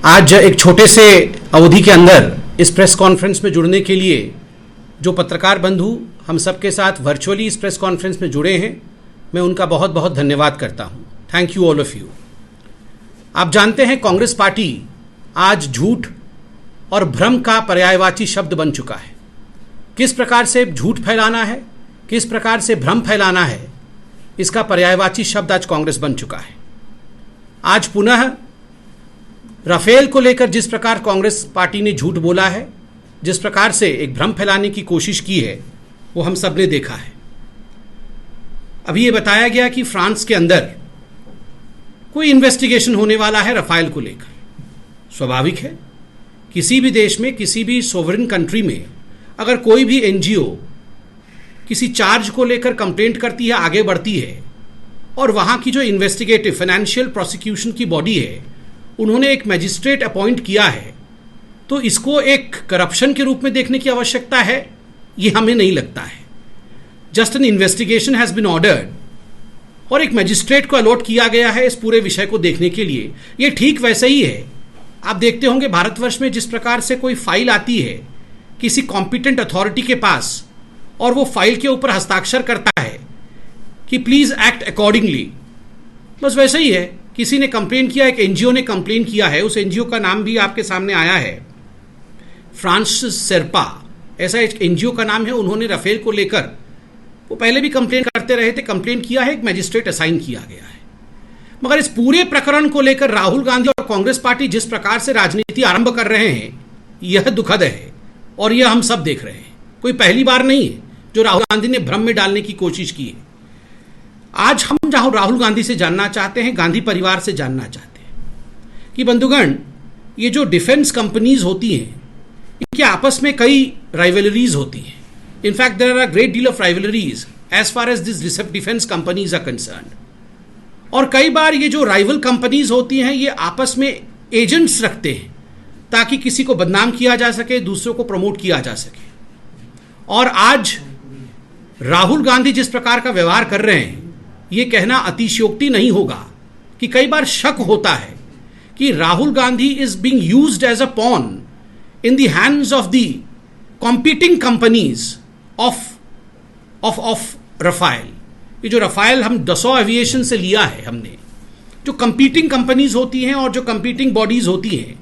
आज एक छोटे से अवधि के अंदर इस प्रेस कॉन्फ्रेंस में जुड़ने के लिए जो पत्रकार बंधु हम सबके साथ वर्चुअली इस प्रेस कॉन्फ्रेंस में जुड़े हैं, मैं उनका बहुत बहुत धन्यवाद करता हूं। Thank you all of you. आप जानते हैं कांग्रेस पार्टी आज झूठ और भ्रम का पर्यायवाची शब्द बन चुका है। किस प्रकार से झूठ फैलाना है, किस प्रकार से भ्रम फैलाना है, इसका पर्यायवाची शब्द आज कांग्रेस बन चुका है। आज पुनः राफेल को लेकर जिस प्रकार कांग्रेस पार्टी ने झूठ बोला है, जिस प्रकार से एक भ्रम फैलाने की कोशिश की है, वो हम सब ने देखा है। अभी ये बताया गया कि फ्रांस के अंदर कोई इन्वेस्टिगेशन होने वाला है राफेल को लेकर। स्वाभाविक है, किसी भी देश में, किसी भी सोवरेन कंट्री में अगर कोई भी एनजीओ किसी चार्ज को लेकर कंप्लेंट करती है, आगे बढ़ती है, और वहां की जो इन्वेस्टिगेटिव फाइनेंशियल प्रोसिक्यूशन की बॉडी है, उन्होंने एक मैजिस्ट्रेट अपॉइंट किया है, तो इसको एक करप्शन के रूप में देखने की आवश्यकता है, ये हमें नहीं लगता है। Just an investigation has been ordered और एक मैजिस्ट्रेट को अलॉट किया गया है इस पूरे विषय को देखने के लिए। ये ठीक वैसे ही है। आप देखते होंगे भारतवर्ष में जिस प्रकार से कोई फाइल आती है किसी कॉम्पिटेंट अथॉरिटी के पास और वो फाइल के ऊपर हस्ताक्षर करता है कि प्लीज एक्ट अकॉर्डिंगली, बस वैसे ही है। किसी ने कंप्लेन किया, एक एनजीओ ने कंप्लेन किया है, उस एनजीओ का नाम भी आपके सामने आया है, फ्रांस सेरपा, ऐसा एक एनजीओ का नाम है। उन्होंने राफेल को लेकर, वो पहले भी कंप्लेन करते रहे थे, कंप्लेन किया है, एक मैजिस्ट्रेट असाइन किया गया है। मगर इस पूरे प्रकरण को लेकर राहुल गांधी और कांग्रेस पार्टी जिस प्रकार से राजनीति आरंभ कर रहे हैं, यह दुखद है और यह हम सब देख रहे हैं। कोई पहली बार नहीं है जो राहुल गांधी ने भ्रम में डालने की कोशिश की है। आज हम जहां राहुल गांधी से जानना चाहते हैं, गांधी परिवार से जानना चाहते हैं कि बंधुगण, ये जो डिफेंस कंपनीज होती हैं, इनके आपस में कई राइवलरीज होती हैं। In fact there are a great deal of rivalries as far as this defence companies are concerned. और कई बार ये जो राइवल कंपनीज होती हैं, ये आपस में एजेंट्स रखते हैं ताकि किसी को बदनाम किया जा सके, दूसरों को प्रमोट किया जा सके। और आज राहुल गांधी जिस प्रकार का व्यवहार कर रहे हैं, ये कहना अतिशयोक्ति नहीं होगा कि कई बार शक होता है कि Rahul Gandhi is being used as a pawn in the hands of the competing companies of Rafale. ये जो राफेल हम दसो एविएशन से लिया है हमने, जो कंपीटिंग कंपनीज होती हैं और जो कंपीटिंग बॉडीज होती हैं,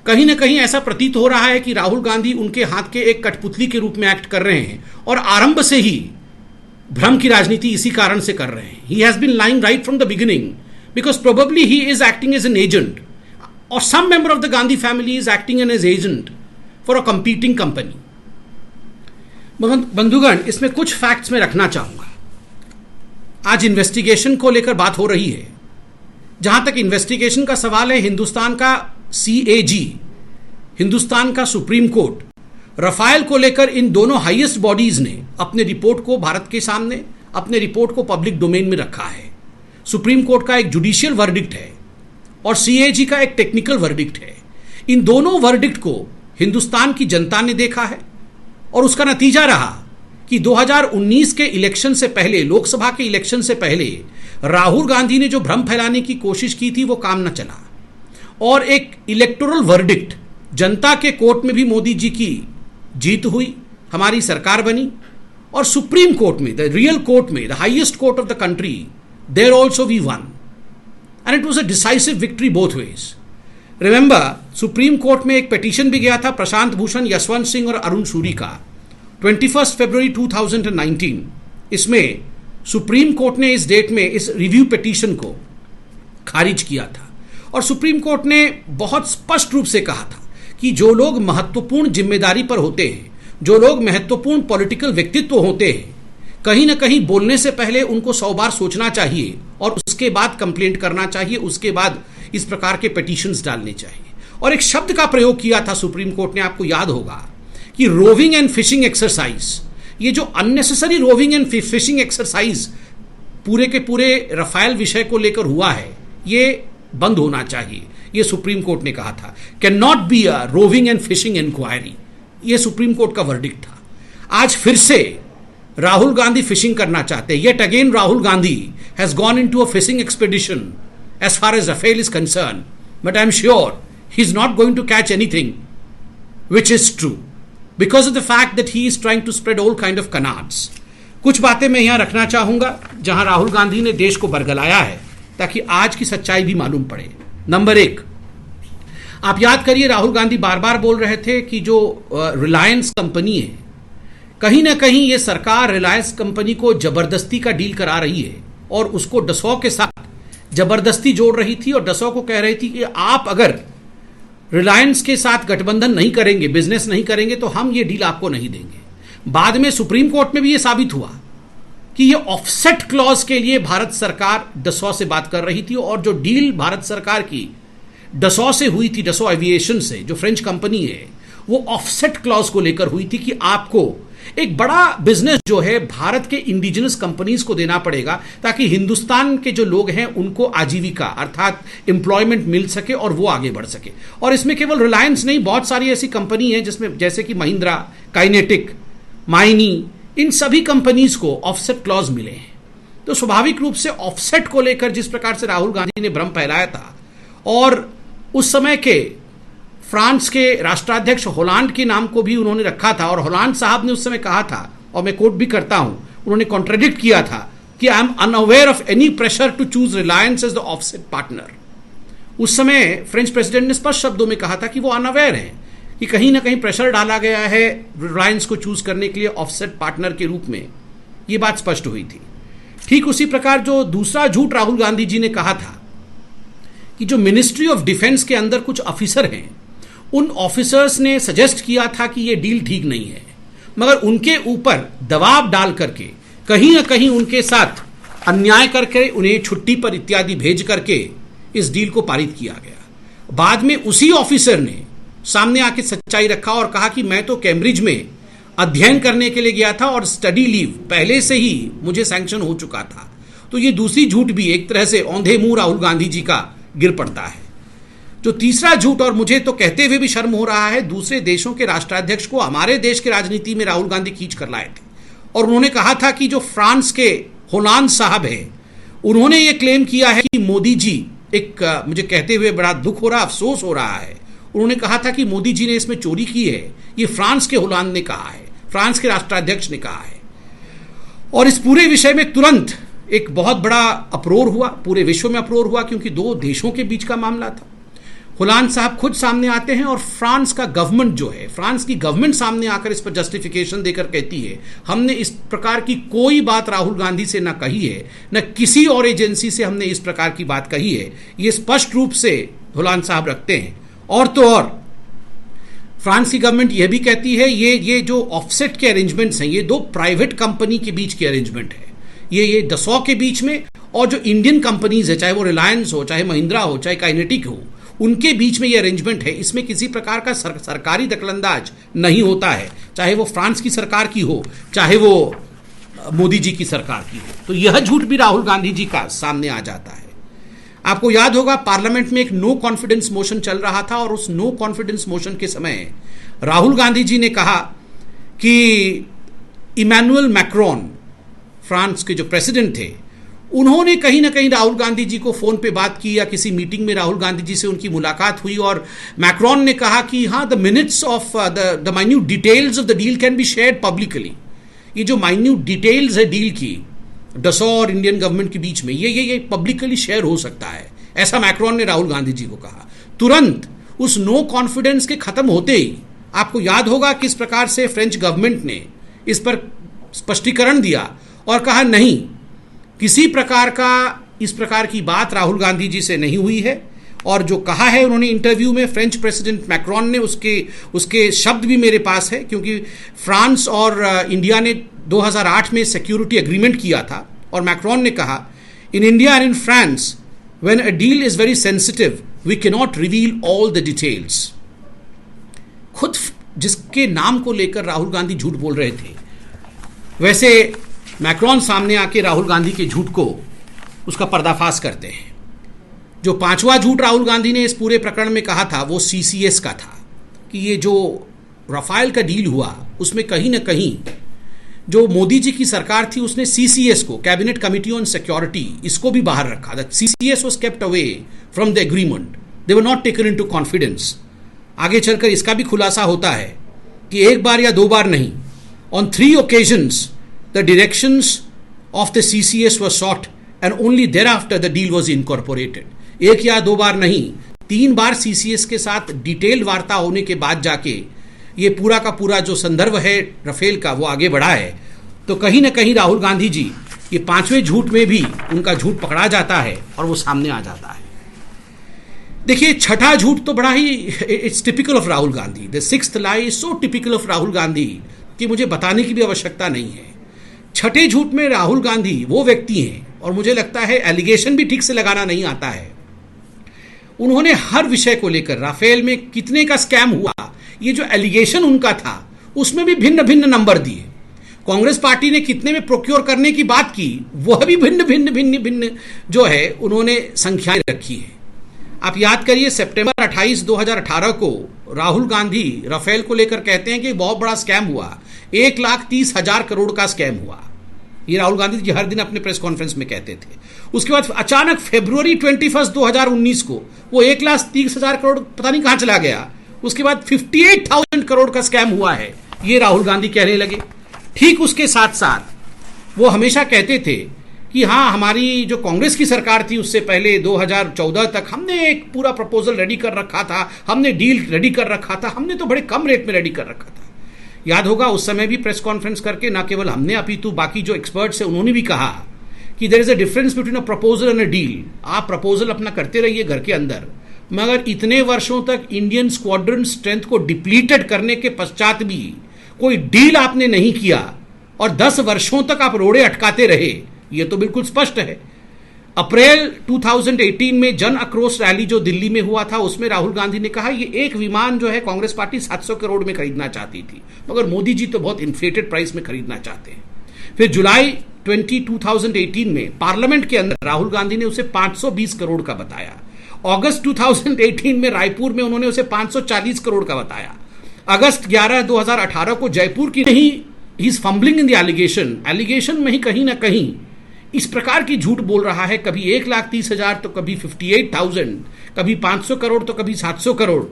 कहीं ना कहीं ऐसा प्रतीत हो रहा है कि राहुल गांधी उनके हाथ के एक कठपुतली के रूप में एक्ट कर रहे हैं और आरंभ से ही भ्रम की राजनीति इसी कारण से कर रहे हैं। He has been lying right from the beginning because probably he is acting as an agent और some member of the Gandhi family is acting as agent for a competing company. बंधुगण, इसमें कुछ फैक्ट्स में रखना चाहूंगा। आज इन्वेस्टिगेशन को लेकर बात हो रही है। जहां तक इन्वेस्टिगेशन का सवाल है, हिंदुस्तान का CAG, हिंदुस्तान का सुप्रीम कोर्ट, राफेल को लेकर इन दोनों हाईएस्ट बॉडीज ने अपने रिपोर्ट को भारत के सामने, अपने रिपोर्ट को पब्लिक डोमेन में रखा है। सुप्रीम कोर्ट का एक जुडिशियल वर्डिक्ट है और CAG का एक टेक्निकल वर्डिक्ट है। इन दोनों वर्डिक्ट को हिंदुस्तान की जनता ने देखा है और उसका नतीजा रहा कि 2019 के इलेक्शन से पहले, लोकसभा के इलेक्शन से पहले, राहुल गांधी ने जो भ्रम फैलाने की कोशिश की थी वो काम न चला और एक इलेक्टोरल वर्डिक्ट, जनता के कोर्ट में भी मोदी जी की जीत हुई, हमारी सरकार बनी, और सुप्रीम कोर्ट में, द रियल कोर्ट में, the highest court of the country, there also we won and it was a decisive victory both ways. Remember, Supreme Court में एक पिटीशन भी गया था प्रशांत भूषण, यशवंत सिंह और अरुण शूरी का, 21 फरवरी 2019। इसमें सुप्रीम कोर्ट ने इस डेट में इस रिव्यू पिटीशन को खारिज किया था और सुप्रीम कोर्ट ने बहुत स्पष्ट रूप से कहा था कि जो लोग महत्वपूर्ण जिम्मेदारी पर होते हैं, जो लोग महत्वपूर्ण पॉलिटिकल व्यक्तित्व होते हैं, कहीं ना कहीं बोलने से पहले उनको 100 बार सोचना चाहिए और उसके बाद कंप्लेंट करना चाहिए, उसके बाद इस प्रकार के पिटीशंस डालने चाहिए। और एक शब्द का प्रयोग किया था सुप्रीम कोर्ट ने, आपको याद होगा, कि रोविंग एंड फिशिंग एक्सरसाइज, ये जो unnecessary roving and fishing exercise पूरे के पूरे राफेल विषय को लेकर हुआ है, ये बंद होना चाहिए, ये सुप्रीम कोर्ट ने कहा था। Can not be a roving and fishing inquiry, ये सुप्रीम कोर्ट का वर्डिक्ट था। आज फिर से राहुल गांधी फिशिंग करना चाहते हैं। Yet again Rahul Gandhi has gone into a fishing expedition as far as Rafael is concerned, but I am sure he is not going to catch anything which is true because of the fact that he is trying to spread all kind of canards. कुछ बातें मैं यहां रखना चाहूंगा जहां राहुल गांधी ने देश को बरगलाया है ताकि आज की सच्चाई भी मालूम पड़े. नंबर 1, आप याद करिए राहुल गांधी बार बार बोल रहे थे कि जो रिलायंस कंपनी है, कहीं ना कहीं ये सरकार रिलायंस कंपनी को जबरदस्ती का डील करा रही है और उसको डसो के साथ जबरदस्ती जोड़ रही थी और डसो को कह रही थी कि आप अगर रिलायंस के साथ गठबंधन नहीं करेंगे, बिजनेस नहीं करेंगे तो हम ये डील आपको नहीं देंगे. बाद में सुप्रीम कोर्ट में भी ये साबित हुआ कि ये ऑफसेट क्लॉज के लिए भारत सरकार डसो से बात कर रही थी और जो डील भारत सरकार की डसो से हुई थी, डसो एविएशन से, जो फ्रेंच कंपनी है, वो ऑफसेट क्लॉज को लेकर हुई थी कि आपको एक बड़ा बिजनेस जो है भारत के इंडिजिनस कंपनीज को देना पड़ेगा ताकि हिंदुस्तान के जो लोग हैं उनको आजीविका अर्थात एम्प्लॉयमेंट मिल सके और वो आगे बढ़ सके. और इसमें केवल रिलायंस नहीं, बहुत सारी ऐसी कंपनी है जिसमें जैसे कि महिंद्रा, काइनेटिक, माइनी, इन सभी कंपनीज को ऑफसेट क्लॉज मिले हैं. तो स्वाभाविक रूप से ऑफसेट को लेकर जिस प्रकार से राहुल गांधी ने भ्रम फैलाया था और उस समय के फ्रांस के राष्ट्राध्यक्ष होलांड के नाम को भी उन्होंने रखा था और होलांड साहब ने उस समय कहा था, और मैं कोट भी करता हूं, उन्होंने कॉन्ट्रडिक्ट किया था कि I am unaware of any pressure to choose Reliance as the offset partner. उस समय फ्रेंच प्रेसिडेंट ने स्पष्ट शब्दों में कहा था कि वो अनअवेयर है कि कहीं ना कहीं प्रेशर डाला गया है रिलायंस को चूज करने के लिए ऑफसेट पार्टनर के रूप में. ये बात स्पष्ट हुई थी. ठीक उसी प्रकार जो दूसरा झूठ राहुल गांधी जी ने कहा था कि जो मिनिस्ट्री ऑफ डिफेंस के अंदर कुछ ऑफिसर हैं, उन ऑफिसर्स ने सजेस्ट किया था कि यह डील ठीक नहीं है, मगर उनके ऊपर दबाव डाल करके कहीं ना कहीं उनके साथ अन्याय करके उन्हें छुट्टी पर इत्यादि भेज करके इस डील को पारित किया गया. बाद में उसी ऑफिसर ने सामने आके सच्चाई रखा और कहा कि मैं तो कैम्ब्रिज में अध्ययन करने के लिए गया था और स्टडी लीव पहले से ही मुझे सैंक्शन हो चुका था. तो ये दूसरी झूठ भी एक तरह से औंधे मुंह राहुल गांधी जी का गिर पड़ता है. जो तीसरा झूठ, और मुझे तो कहते हुए भी शर्म हो रहा है, दूसरे देशों के राष्ट्राध्यक्ष को हमारे देश की राजनीति में राहुल गांधी खींच कर लाए थे और उन्होंने कहा था कि जो फ्रांस के होलांद साहब हैं, उन्होंने ये क्लेम किया है कि मोदी जी, एक मुझे कहते हुए बड़ा दुख हो रहा, अफसोस हो रहा है, उन्होंने कहा था कि मोदी जी ने इसमें चोरी की है. ये फ्रांस के होलांद ने कहा है, फ्रांस के राष्ट्राध्यक्ष ने कहा है. और इस पूरे विषय में तुरंत एक बहुत बड़ा अप्रोर हुआ, पूरे विश्व में अप्रोर हुआ, क्योंकि दो देशों के बीच का मामला था. होलांद साहब खुद सामने आते हैं और फ्रांस का गवर्नमेंट जो है, फ्रांस की गवर्नमेंट सामने आकर इस पर जस्टिफिकेशन देकर कहती है हमने इस प्रकार की कोई बात राहुल गांधी से न कही है, न किसी और एजेंसी से हमने इस प्रकार की बात कही है. ये स्पष्ट रूप से होलांद साहब रखते हैं. और तो और फ्रांस की गवर्नमेंट यह भी कहती है ये जो ऑफसेट के अरेंजमेंट्स हैं, ये दो प्राइवेट कंपनी के बीच के अरेंजमेंट है. ये डसो के बीच में और जो इंडियन कंपनीज है, चाहे वो रिलायंस हो, चाहे महिंद्रा हो, चाहे काइनेटिक हो, उनके बीच में ये अरेंजमेंट है. इसमें किसी प्रकार का सरकारी दखलंदाज नहीं होता है, चाहे वो फ्रांस की सरकार की हो, चाहे वो मोदी जी की सरकार की हो. तो यह झूठ भी राहुल गांधी जी का सामने आ जाता है. आपको याद होगा पार्लियामेंट में एक नो कॉन्फिडेंस मोशन चल रहा था और उस नो कॉन्फिडेंस मोशन के समय राहुल गांधी जी ने कहा कि इमैनुअल मैक्रोन, फ्रांस के जो प्रेसिडेंट थे, उन्होंने कहीं ना कहीं राहुल गांधी जी को फोन पे बात की या किसी मीटिंग में राहुल गांधी जी से उनकी मुलाकात हुई और मैक्रोन ने कहा कि हाँ, the minutes of the minute details of the deal can be shared publicly. ये जो माइन्यूट डिटेल्स है डील की डसो और इंडियन गवर्नमेंट के बीच में, ये पब्लिकली शेयर हो सकता है, ऐसा मैक्रोन ने राहुल गांधी जी को कहा. तुरंत उस नो कॉन्फिडेंस के खत्म होते ही आपको याद होगा किस प्रकार से फ्रेंच गवर्नमेंट ने इस पर स्पष्टीकरण दिया और कहा नहीं, किसी प्रकार का इस प्रकार की बात राहुल गांधी जी से नहीं हुई है. और जो कहा है उन्होंने इंटरव्यू में फ्रेंच प्रेसिडेंट मैक्रोन ने, उसके शब्द भी मेरे पास है, क्योंकि फ्रांस और इंडिया ने 2008 में सिक्योरिटी एग्रीमेंट किया था और मैक्रोन ने कहा in India and in France when a deal is very sensitive we can not reveal all the details. खुद जिसके नाम को लेकर राहुल गांधी झूठ बोल रहे थे, वैसे मैक्रोन सामने आके राहुल गांधी के झूठ को, उसका पर्दाफाश करते हैं. जो पांचवा झूठ राहुल गांधी ने इस पूरे प्रकरण में कहा था वो सीसीएस का था कि ये जो राफेल का डील हुआ उसमें कहीं ना कहीं जो मोदी जी की सरकार थी उसने सीसीएस को, कैबिनेट कमिटी ऑन सिक्योरिटी, इसको भी बाहर रखा था. CCS was kept away from the agreement. They were not taken into confidence. आगे चलकर इसका भी खुलासा होता है कि एक बार या दो बार नहीं, on 3 occasions the directions of the CCS were sought and only there after the deal was incorporated. एक या दो बार नहीं, 3 बार CCS के साथ डिटेल्ड वार्ता होने के बाद जाके ये पूरा का पूरा जो संदर्भ है राफेल का वो आगे बढ़ा है। तो कहीं ना कहीं राहुल गांधी जी ये 5वें झूठ में भी उनका झूठ पकड़ा जाता है और वो सामने आ जाता है। देखिए, छठा झूठ तो बड़ा ही it's typical of Rahul Gandhi. The 6th lie is so typical of Rahul Gandhi कि मुझे बताने की भी आवश्यकता नहीं है। छठे झूठ में राहुल गांधी वो व्यक्ति हैं, और मुझे लगता है एलिगेशन भी ठीक से लगाना नहीं आता है। उन्होंने हर विषय को लेकर, राफेल में कितने का स्कैम हुआ, ये जो एलिगेशन उनका था उसमें भी भिन्न भिन्न नंबर दिए। कांग्रेस पार्टी ने कितने में प्रोक्योर करने की बात की, वह भी भिन्न भिन्न भिन्न भिन्न जो है उन्होंने संख्याएं रखी है। आप याद करिए, सितंबर 28, 2018 को राहुल गांधी राफेल को लेकर कहते हैं कि बहुत बड़ा स्कैम हुआ, 1,30,000 करोड़ का स्कैम हुआ। ये राहुल गांधी जी हर दिन अपने प्रेस कॉन्फ्रेंस में कहते थे। उसके बाद अचानक फरवरी 21, 2019 को वो 1,30,000 करोड़ पता नहीं कहां चला गया। उसके बाद 58,000 करोड़ का स्कैम हुआ है, ये राहुल गांधी कहने लगे। ठीक उसके साथ साथ वो हमेशा कहते थे कि हाँ, हमारी जो कांग्रेस की सरकार थी उससे पहले 2014 तक हमने एक पूरा प्रपोजल रेडी कर रखा था, हमने डील रेडी कर रखा था, हमने तो बड़े कम रेट में रेडी कर रखा था। याद होगा उस समय भी प्रेस कॉन्फ्रेंस करके ना केवल हमने अपितु बाकी जो एक्सपर्ट्स हैं उन्होंने भी कहा कि there is a difference between a proposal and a deal. आप प्रपोजल अपना करते रहिए घर के अंदर, मगर इतने वर्षों तक इंडियन स्क्वाड्रन स्ट्रेंथ को डिप्लीटेड करने के पश्चात भी कोई डील आपने नहीं किया और 10 वर्षों तक आप रोड़े अटकाते रहे, ये तो बिल्कुल स्पष्ट है। अप्रैल 2018 में जन आक्रोश रैली जो दिल्ली में हुआ था, उसमें राहुल गांधी ने कहा ये एक विमान जो है कांग्रेस पार्टी 700 करोड़ में खरीदना चाहती थी, मगर मोदी जी तो बहुत इन्फ्लेटेड प्राइस में खरीदना चाहते हैं। फिर जुलाई 2018 में पार्लियामेंट के अंदर राहुल गांधी ने उसे 520 करोड़ का बताया। अगस्त 2018 में रायपुर में उन्होंने उसे 540 करोड़ का बताया। अगस्त 11, 2018 को जयपुर की नहीं, he is fumbling in the allegation में ही कहीं ना कहीं इस प्रकार की झूठ बोल रहा है, कभी 1,30,000 तो कभी 58,000, कभी 500 करोड़ तो कभी 700 करोड़।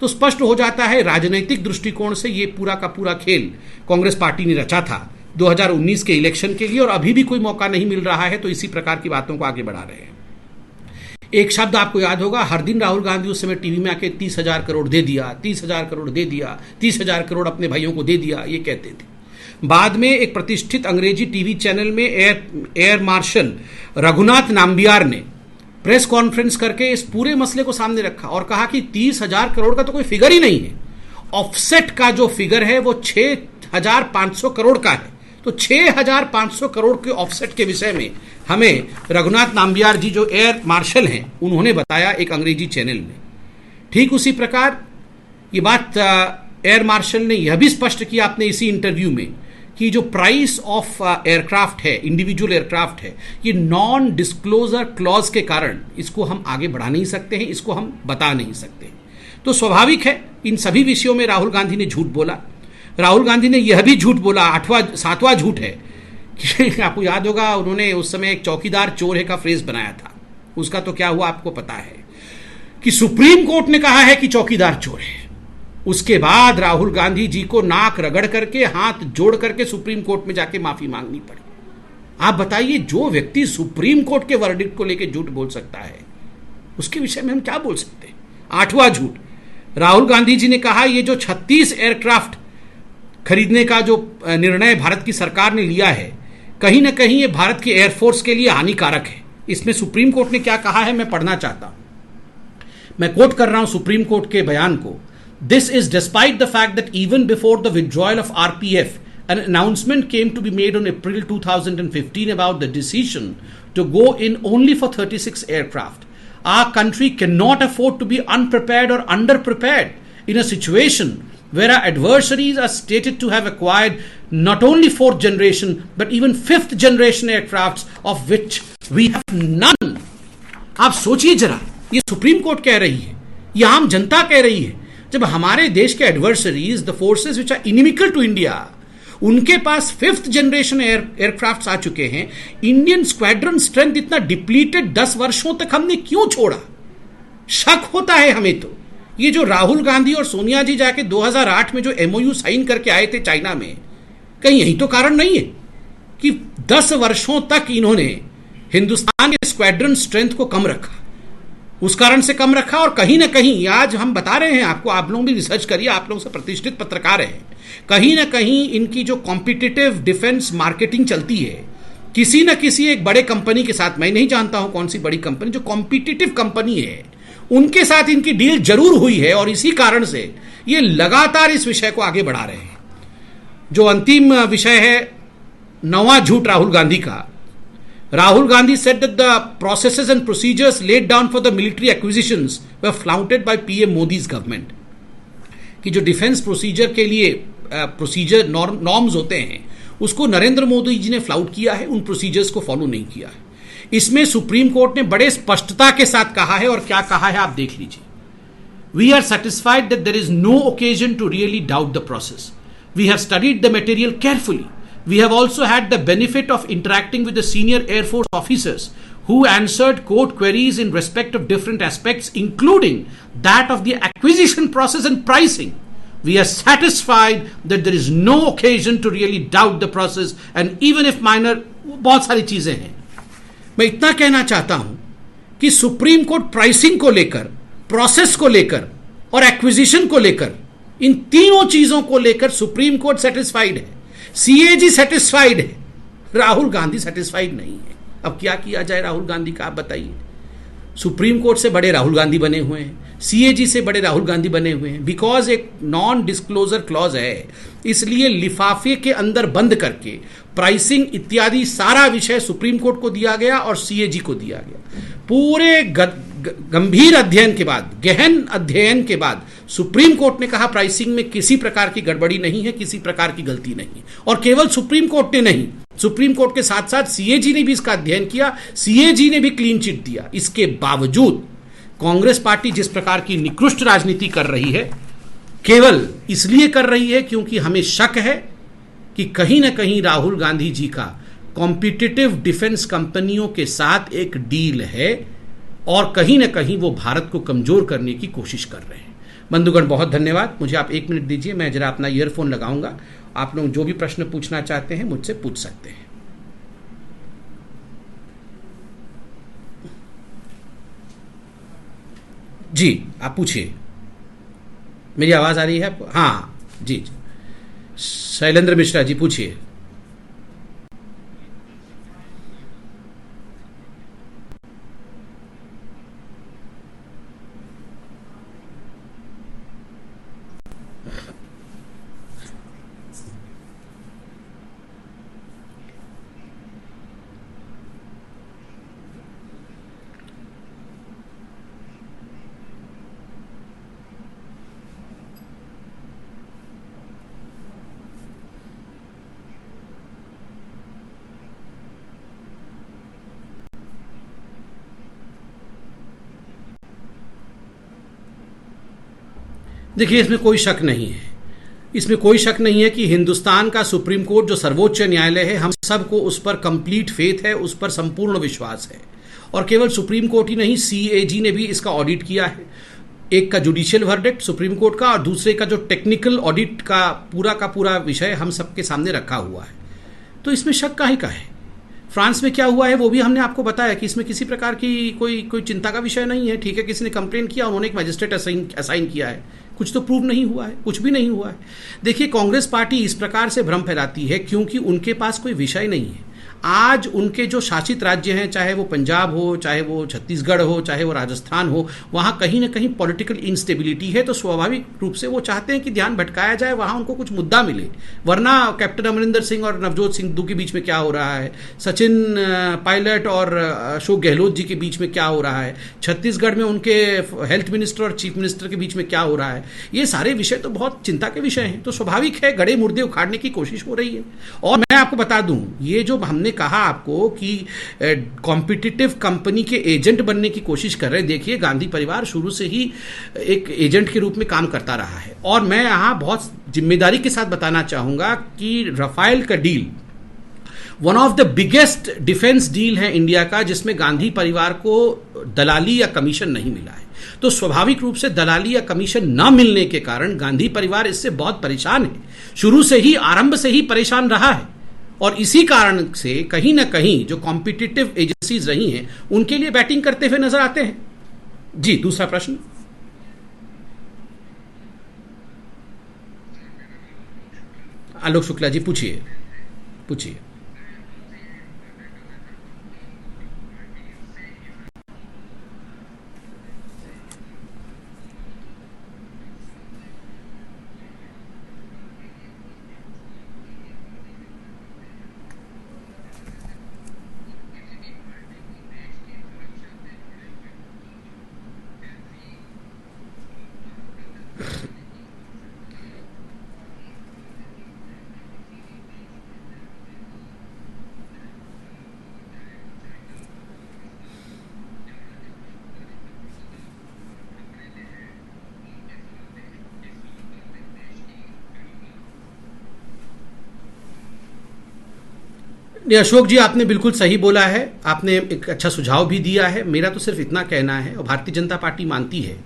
तो स्पष्ट हो जाता है राजनीतिक दृष्टिकोण से ये पूरा का पूरा खेल कांग्रेस पार्टी ने रचा था 2019 के इलेक्शन के लिए, और अभी भी कोई मौका नहीं मिल रहा है तो इसी प्रकार की बातों को आगे बढ़ा रहे हैं। एक शब्द आपको याद होगा, हर दिन राहुल गांधी उस समय टीवी में आके 30,000 करोड़ दे दिया, 30,000 करोड़ दे दिया, 30,000 करोड़ अपने भाइयों को दे दिया, ये कहते थे। बाद में एक प्रतिष्ठित अंग्रेजी टीवी चैनल में एयर मार्शल रघुनाथ नाम्बियार ने प्रेस कॉन्फ्रेंस करके इस पूरे मसले को सामने रखा और कहा कि 30,000 करोड़ का तो कोई फिगर ही नहीं है, ऑफसेट का जो फिगर है वो 6,500 करोड़ का है। तो 6,500 करोड़ के ऑफसेट के विषय में हमें रघुनाथ नाम्बियार जी जो एयर मार्शल हैं उन्होंने बताया एक अंग्रेजी चैनल में। ठीक उसी प्रकार ये बात एयर मार्शल ने यह भी स्पष्ट किया अपने इसी इंटरव्यू में कि जो प्राइस ऑफ एयरक्राफ्ट है, इंडिविजुअल एयरक्राफ्ट है, ये नॉन डिस्क्लोजर क्लॉज के कारण इसको हम आगे बढ़ा नहीं सकते हैं, इसको हम बता नहीं सकते। तो स्वाभाविक है इन सभी विषयों में राहुल गांधी ने झूठ बोला। राहुल गांधी ने यह भी झूठ बोला, 7वां झूठ है कि आपको याद होगा उन्होंने उस समय एक चौकीदार चोर है का फ्रेज बनाया था। उसका तो क्या हुआ आपको पता है कि सुप्रीम कोर्ट ने कहा है कि चौकीदार चोर है। उसके बाद राहुल गांधी जी को नाक रगड़ करके, हाथ जोड़ करके सुप्रीम कोर्ट में जाके माफी मांगनी पड़ी। आप बताइए, जो व्यक्ति सुप्रीम कोर्ट के वर्डिक्ट को लेकर झूठ बोल सकता है उसके विषय में हम क्या बोल सकते हैं। 8वां झूठ, राहुल गांधी जी ने कहा ये जो 36 एयरक्राफ्ट खरीदने का जो निर्णय भारत की सरकार ने लिया है, कहीं ना कहीं ये भारत की एयरफोर्स के लिए हानिकारक है। इसमें सुप्रीम कोर्ट ने क्या कहा है मैं पढ़ना चाहता हूं, मैं कोट कर रहा हूं सुप्रीम कोर्ट के बयान को। This is despite the fact that even before the withdrawal of RPF, an announcement came to be made on April 2015 about the decision to go in only for 36 aircraft. Our country cannot afford to be unprepared or underprepared in a situation where our adversaries are stated to have acquired not only 4th generation but even 5th generation aircrafts of which we have none. आप सोचिए जरा, ये Supreme court कह रही है, ये आम जनता कह रही है। जब हमारे देश के adversaries, the forces which are inimical to India, उनके पास 5th जनरेशन एयरक्राफ्ट आ चुके हैं, इंडियन स्क्वाड्रन स्ट्रेंथ इतना डिप्लीटेड 10 वर्षों तक हमने क्यों छोड़ा? शक होता है हमें तो, ये जो राहुल गांधी और सोनिया जी जाके 2008 में जो एमओयू साइन करके आए थे चाइना में, कहीं यही तो कारण नहीं है कि 10 वर्षों तक इन्होंने हिंदुस्तान के स्क्वाड्रन स्ट्रेंथ को कम रखा, उस कारण से कम रखा। और कहीं ना कहीं आज हम बता रहे हैं आपको, आप लोग भी रिसर्च करिए, आप लोग से प्रतिष्ठित पत्रकार हैं, कहीं ना कहीं इनकी जो कॉम्पिटिटिव डिफेंस मार्केटिंग चलती है किसी न किसी एक बड़े कंपनी के साथ, मैं नहीं जानता हूं कौन सी बड़ी कंपनी, जो कॉम्पिटिटिव कंपनी है उनके साथ इनकी डील जरूर हुई है, और इसी कारण से ये लगातार इस विषय को आगे बढ़ा रहे हैं। जो अंतिम विषय है नवा झूठ राहुल गांधी का, Rahul Gandhi said that the processes and procedures laid down for the military acquisitions were flouted by PM Modi's government। कि जो डिफेंस प्रोसीजर के लिए प्रोसीजर नॉर्म्स होते हैं उसको नरेंद्र मोदी जी ने फ्लाउट किया है, उन प्रोसीजर्स को फॉलो नहीं किया है। इसमें सुप्रीम कोर्ट ने बड़े स्पष्टता के साथ कहा है, और क्या कहा है आप देख लीजिए। We are satisfied that there is no occasion to really doubt the process. We have studied the material carefully. We have also had the benefit of interacting with the senior Air Force officers who answered court queries in respect of different aspects, including that of the acquisition process and pricing. We are satisfied that there is no occasion to really doubt the process, and even if minor, बहुत सारी चीजें हैं। मैं इतना कहना चाहता हूं कि सुप्रीम कोर्ट प्राइसिंग को लेकर, प्रोसेस को लेकर और एक्विजिशन को लेकर, इन तीनों चीजों को लेकर सुप्रीम कोर्ट सेटिस्फाइड है, सीएजी सेटिस्फाइड है, राहुल गांधी सेटिस्फाइड नहीं है। अब क्या किया जाए राहुल गांधी का, आप बताइए। सुप्रीम कोर्ट से बड़े राहुल गांधी बने हुए हैं, सीएजी से बड़े राहुल गांधी बने हुए हैं, बिकॉज एक नॉन डिस्क्लोजर क्लॉज है, इसलिए लिफाफे के अंदर बंद करके प्राइसिंग इत्यादि सारा विषय सुप्रीम कोर्ट को दिया गया और सीएजी को दिया गया। पूरे गंभीर अध्ययन के बाद, गहन अध्ययन के बाद सुप्रीम कोर्ट ने कहा प्राइसिंग में किसी प्रकार की गड़बड़ी नहीं है, किसी प्रकार की गलती नहीं। और केवल सुप्रीम कोर्ट ने नहीं, सुप्रीम कोर्ट के साथ साथ सीएजी ने भी इसका अध्ययन किया, सीएजी ने भी क्लीन चिट दिया। इसके बावजूद कांग्रेस पार्टी जिस प्रकार की निकृष्ट राजनीति कर रही है, केवल इसलिए कर रही है क्योंकि हमें शक है कि कहीं ना कहीं राहुल गांधी जी का कॉम्पिटिटिव डिफेंस कंपनियों के साथ एक डील है, और कहीं ना कहीं वो भारत को कमजोर करने की कोशिश कर रहे हैं। बंधुगण, बहुत धन्यवाद। मुझे आप 1 मिनट दीजिए, मैं जरा अपना ईयरफोन लगाऊंगा। आप लोग जो भी प्रश्न पूछना चाहते हैं मुझसे पूछ सकते हैं। जी, आप पूछिए। मेरी आवाज आ रही है आपको? हाँ जी, शैलेंद्र मिश्रा जी पूछिए। देखिए, इसमें कोई शक नहीं है, इसमें कोई शक नहीं है कि हिंदुस्तान का सुप्रीम कोर्ट जो सर्वोच्च न्यायालय है, हम सबको उस पर कंप्लीट फेथ है, उस पर संपूर्ण विश्वास है। और केवल सुप्रीम कोर्ट ही नहीं, सीएजी ने भी इसका ऑडिट किया है। एक का जुडिशियल वर्डिक्ट सुप्रीम कोर्ट का, और दूसरे का जो टेक्निकल ऑडिट का पूरा विषय हम सबके सामने रखा हुआ है। तो इसमें शक काहे का है? फ्रांस में क्या हुआ है वो भी हमने आपको बताया कि इसमें किसी प्रकार की कोई चिंता का विषय नहीं है। ठीक है, किसी ने कंप्लेन किया, उन्होंने एक मजिस्ट्रेट असाइन किया है, कुछ तो प्रूव नहीं हुआ है, कुछ भी नहीं हुआ है। देखिए, कांग्रेस पार्टी इस प्रकार से भ्रम फैलाती है क्योंकि उनके पास कोई विषय नहीं है। आज उनके जो शासित राज्य हैं, चाहे वो पंजाब हो, चाहे वो छत्तीसगढ़ हो, चाहे वो राजस्थान हो, वहाँ कहीं ना कहीं पॉलिटिकल इंस्टेबिलिटी है। तो स्वाभाविक रूप से वो चाहते हैं कि ध्यान भटकाया जाए, वहाँ उनको कुछ मुद्दा मिले। वरना कैप्टन अमरिंदर सिंह और नवजोत सिद्धू के बीच में क्या हो रहा है, सचिन पायलट और अशोक गहलोत जी के बीच में क्या हो रहा है, छत्तीसगढ़ में उनके हेल्थ मिनिस्टर और चीफ मिनिस्टर के बीच में क्या हो रहा है, ये सारे विषय तो बहुत चिंता के विषय हैं। तो स्वाभाविक है गड़े मुर्दे उखाड़ने की कोशिश हो रही है। और मैं आपको बता दूं, ये जो हमने कहा आपको कि कॉम्पिटिटिव कंपनी के एजेंट बनने की कोशिश कर रहे हैं, देखिए गांधी परिवार शुरू से ही एक एजेंट के रूप में काम करता रहा है। और मैं यहां बहुत जिम्मेदारी के साथ बताना चाहूंगा कि राफेल का deal one of the biggest defence deal है इंडिया का, जिसमें गांधी परिवार को दलाली या कमीशन नहीं मिला है। तो स्वाभाविक रूप से दलाली या कमीशन न मिलने के कारण गांधी परिवार इससे बहुत परेशान है, शुरू से ही, आरंभ से ही परेशान रहा है। और इसी कारण से कहीं ना कहीं जो कॉम्पिटिटिव एजेंसीज रही हैं उनके लिए बैटिंग करते हुए नजर आते हैं। जी, दूसरा प्रश्न। आलोक शुक्ला जी, पूछिए पूछिए। अशोक जी, आपने बिल्कुल सही बोला है, आपने एक अच्छा सुझाव भी दिया है। मेरा तो सिर्फ इतना कहना है, और भारतीय जनता पार्टी मानती है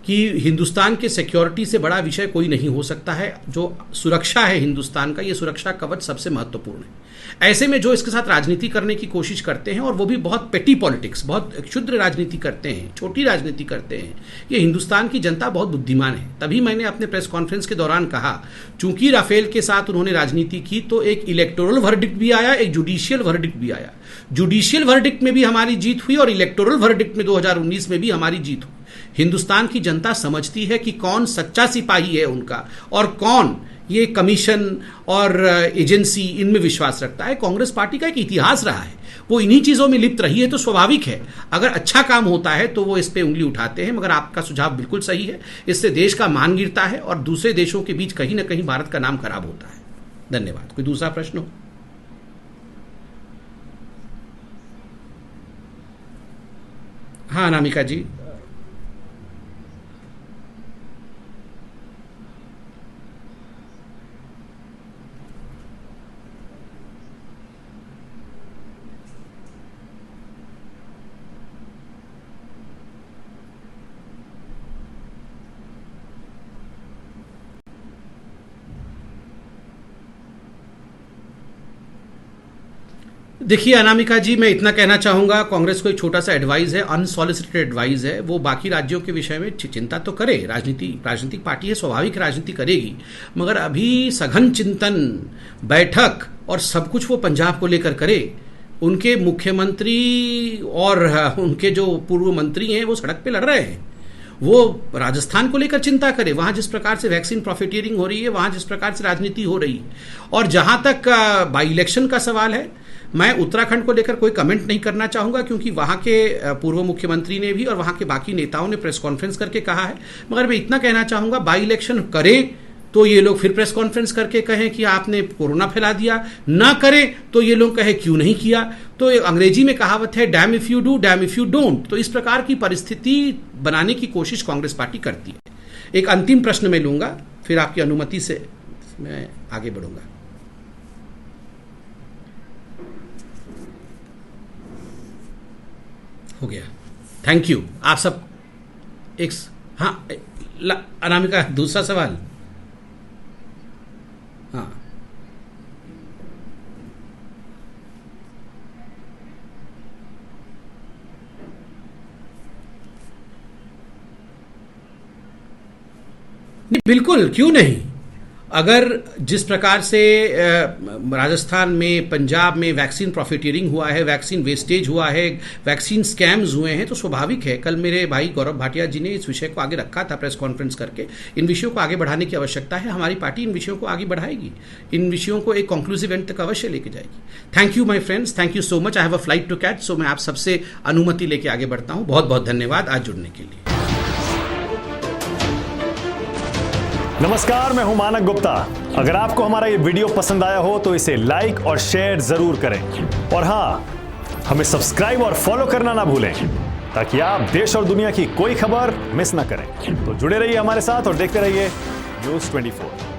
कि हिंदुस्तान के सिक्योरिटी से बड़ा विषय कोई नहीं हो सकता है। जो सुरक्षा है हिंदुस्तान का, ये सुरक्षा कवच सबसे महत्वपूर्ण है। ऐसे में जो इसके साथ राजनीति करने की कोशिश करते हैं, और वो भी बहुत पेटी पॉलिटिक्स, बहुत क्षुद्र राजनीति करते हैं, छोटी राजनीति करते हैं, ये हिंदुस्तान की जनता बहुत बुद्धिमान है। तभी मैंने अपने प्रेस कॉन्फ्रेंस के दौरान कहा, चूंकि राफेल के साथ उन्होंने राजनीति की तो एक इलेक्टोरल वर्डिक्ट भी आया, एक जुडिशियल वर्डिक्ट भी आया। जुडिशियल वर्डिक्ट में भी हमारी जीत हुई और इलेक्टोरल वर्डिक्ट में 2019 में भी हमारी जीत हुई। हिंदुस्तान की जनता समझती है कि कौन सच्चा सिपाही है उनका, और कौन ये कमीशन और एजेंसी, इनमें विश्वास रखता है। कांग्रेस पार्टी का एक इतिहास रहा है, वो इन्हीं चीजों में लिप्त रही है, तो स्वाभाविक है अगर अच्छा काम होता है तो वो इस पे उंगली उठाते हैं। मगर आपका सुझाव बिल्कुल सही है, इससे देश का मान गिरता है और दूसरे देशों के बीच कहीं ना कहीं भारत का नाम खराब होता है। धन्यवाद। कोई दूसरा प्रश्न हो? हाँ अनामिका जी। देखिए अनामिका जी, मैं इतना कहना चाहूंगा, कांग्रेस को एक छोटा सा एडवाइस है, अनसॉलिसिटेड एडवाइस है। वो बाकी राज्यों के विषय में चिंता तो करे, राजनीतिक पार्टी है, स्वाभाविक राजनीति करेगी, मगर अभी सघन चिंतन, बैठक और सब कुछ वो पंजाब को लेकर करे। उनके मुख्यमंत्री और उनके जो पूर्व मंत्री हैं वो सड़क पे लड़ रहे हैं। वो राजस्थान को लेकर चिंता करे, वहां जिस प्रकार से वैक्सीन प्रॉफिटियरिंग हो रही है, वहां जिस प्रकार से राजनीति हो रही है। और जहां तक बाई इलेक्शन का सवाल है, मैं उत्तराखंड को लेकर कोई कमेंट नहीं करना चाहूंगा, क्योंकि वहां के पूर्व मुख्यमंत्री ने भी और वहां के बाकी नेताओं ने प्रेस कॉन्फ्रेंस करके कहा है। मगर मैं इतना कहना चाहूंगा, बाई इलेक्शन करें तो ये लोग फिर प्रेस कॉन्फ्रेंस करके कहें कि आपने कोरोना फैला दिया, ना करें तो ये लोग कहें क्यों नहीं किया। तो अंग्रेजी में कहावत है, dam if you do, dam if you don't. तो इस प्रकार की परिस्थिति बनाने की कोशिश कांग्रेस पार्टी करती है। एक अंतिम प्रश्न मैं लूंगा, फिर आपकी अनुमति से मैं आगे बढ़ूंगा। हो गया, थैंक यू। आप सब एक, हाँ अनामिका, दूसरा सवाल। हाँ नहीं, बिल्कुल, क्यों नहीं। अगर जिस प्रकार से राजस्थान में, पंजाब में वैक्सीन प्रॉफिटियरिंग हुआ है, वैक्सीन वेस्टेज हुआ है, वैक्सीन स्कैम्स हुए हैं, तो स्वाभाविक है। कल मेरे भाई गौरव भाटिया जी ने इस विषय को आगे रखा था प्रेस कॉन्फ्रेंस करके। इन विषयों को आगे बढ़ाने की आवश्यकता है, हमारी पार्टी इन विषयों को आगे बढ़ाएगी, इन विषयों को एक कंक्लूसिव एंड तक अवश्य लेके जाएगी। Thank you my friends, thank you so much. I have a flight to catch, so मैं आप सबसे अनुमति लेके आगे बढ़ता हूँ। बहुत बहुत धन्यवाद आज जुड़ने के लिए। नमस्कार, मैं हूं मानक गुप्ता। अगर आपको हमारा ये वीडियो पसंद आया हो तो इसे लाइक और शेयर जरूर करें, और हां, हमें सब्सक्राइब और फॉलो करना ना भूलें, ताकि आप देश और दुनिया की कोई खबर मिस ना करें। तो जुड़े रहिए हमारे साथ और देखते रहिए न्यूज़ 24।